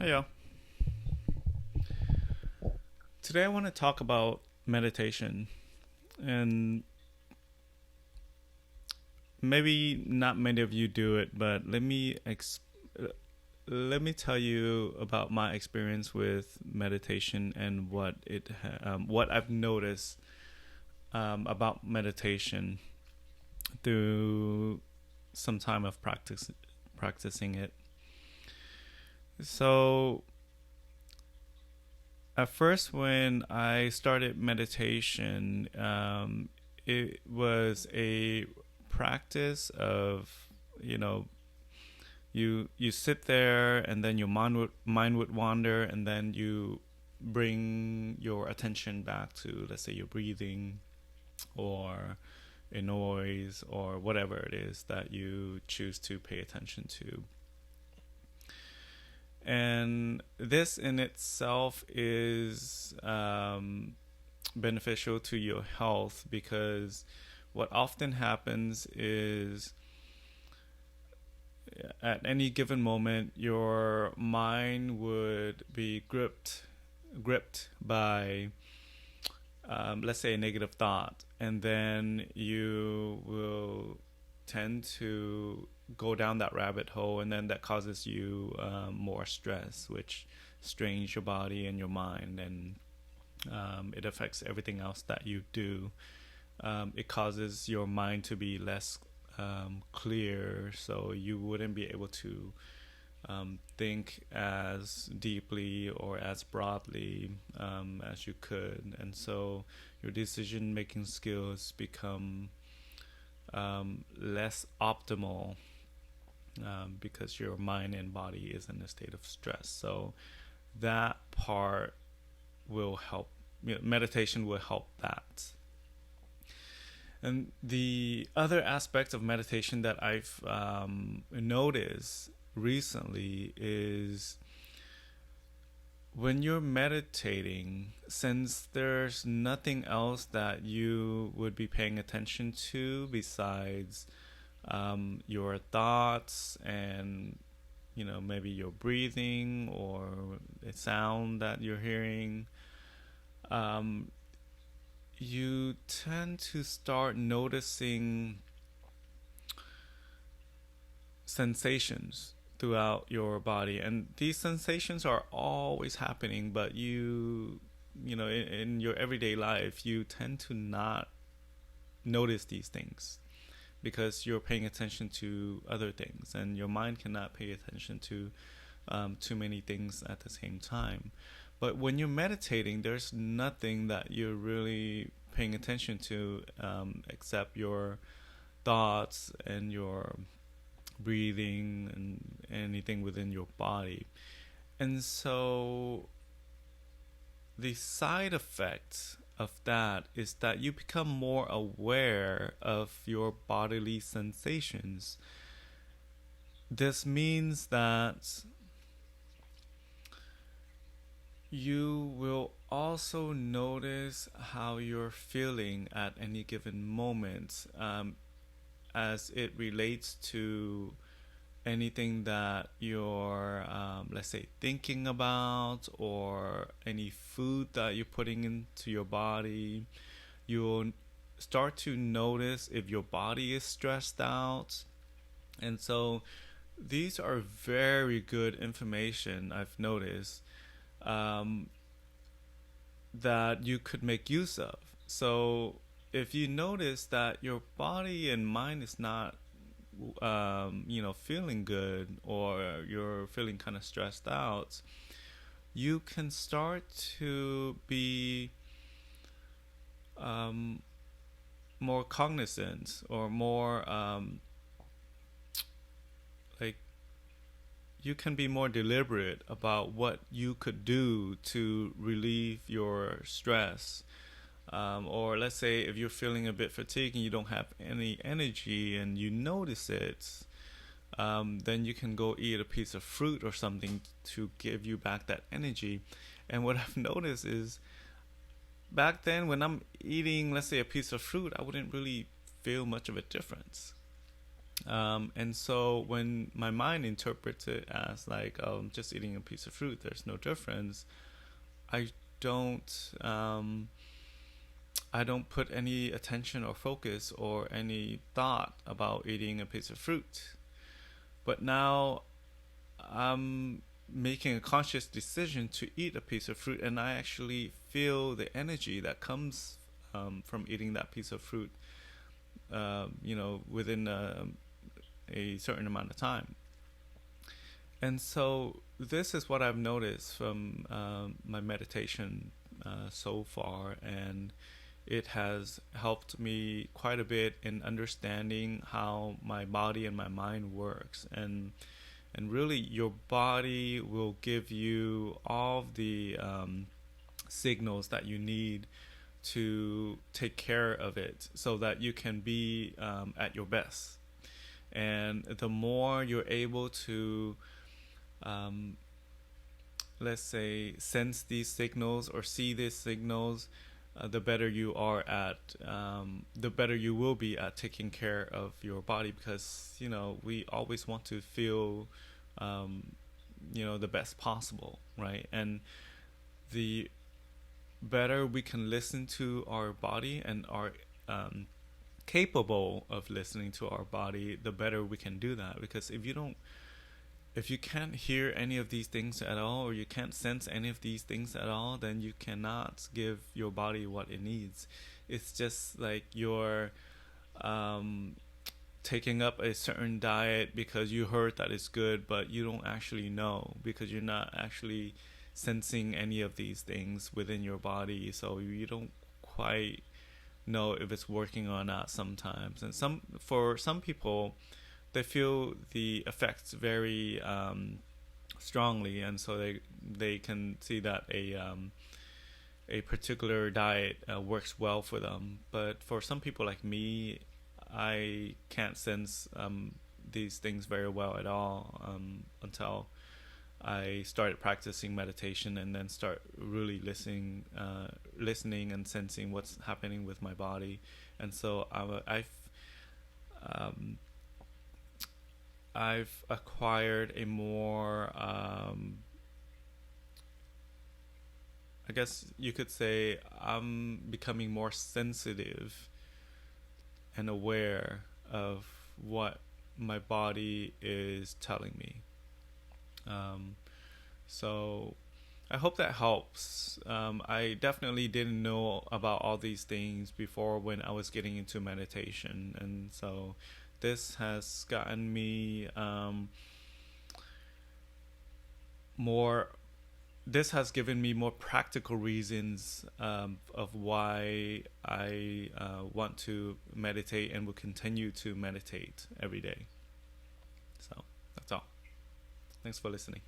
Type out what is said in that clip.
Hey y'all. Today I want to talk about meditation, and maybe not many of you do it, but let me tell you about my experience with meditation and what I've noticed about meditation through some time of practicing it. So at first, when I started meditation, it was a practice of, you know, you sit there and then your mind would wander, and then you bring your attention back to, let's say, your breathing or a noise or whatever it is that you choose to pay attention to. And this in itself is beneficial to your health, because what often happens is at any given moment your mind would be gripped by let's say a negative thought, and then you will tend to go down that rabbit hole, and then that causes you more stress, which strains your body and your mind, and it affects everything else that you do. It causes your mind to be less clear, so you wouldn't be able to think as deeply or as broadly as you could, and so your decision making skills become less optimal because your mind and body is in a state of stress. So that part will help. Meditation will help that. And the other aspect of meditation that I've noticed recently is when you're meditating, since there's nothing else that you would be paying attention to besides your thoughts and maybe your breathing or a sound that you're hearing, you tend to start noticing sensations throughout your body, and these sensations are always happening, but in your everyday life you tend to not notice these things because you're paying attention to other things, and your mind cannot pay attention to too many things at the same time. But when you're meditating, there's nothing that you're really paying attention to except your thoughts and your breathing and anything within your body. And so the side effect of that is that you become more aware of your bodily sensations. This means that you will also notice how you're feeling at any given moment, as it relates to anything that you're, let's say, thinking about, or any food that you're putting into your body. You'll start to notice if your body is stressed out. And so these are very good information, I've noticed, that you could make use of. So if you notice that your body and mind is not feeling good, or you're feeling kind of stressed out, you can start to be more cognizant, or more like you can be more deliberate about what you could do to relieve your stress. Or let's say if you're feeling a bit fatigued and you don't have any energy and you notice it, then you can go eat a piece of fruit or something to give you back that energy. And what I've noticed is, back then when I'm eating, let's say, a piece of fruit, I wouldn't really feel much of a difference. And so when my mind interprets it as like, oh, I'm just eating a piece of fruit, there's no difference. I don't I don't put any attention or focus or any thought about eating a piece of fruit. But now I'm making a conscious decision to eat a piece of fruit, and I actually feel the energy that comes from eating that piece of fruit, within a certain amount of time. And so this is what I've noticed from my meditation so far, and it has helped me quite a bit in understanding how my body and my mind works. And really, your body will give you all of the signals that you need to take care of it so that you can be at your best. And the more you're able to, let's say, sense these signals or see these signals, the better you are at, the better you will be at taking care of your body, because we always want to feel, the best possible, right? And the better we can listen to our body and are capable of listening to our body, the better we can do that. Because if you can't hear any of these things at all, or you can't sense any of these things at all, then you cannot give your body what it needs. It's just like you're taking up a certain diet because you heard that it's good, but you don't actually know, because you're not actually sensing any of these things within your body, so you don't quite know if it's working or not sometimes. And for some people, they feel the effects very strongly, and so they can see that a particular diet works well for them. But for some people like me, I can't sense these things very well at all until I started practicing meditation, and then start really listening and sensing what's happening with my body. And so I've acquired a more, I guess you could say, I'm becoming more sensitive and aware of what my body is telling me. So I hope that helps. I definitely didn't know about all these things before when I was getting into meditation, and so this has gotten me this has given me more practical reasons of why I want to meditate and will continue to meditate every day. So that's all. Thanks for listening.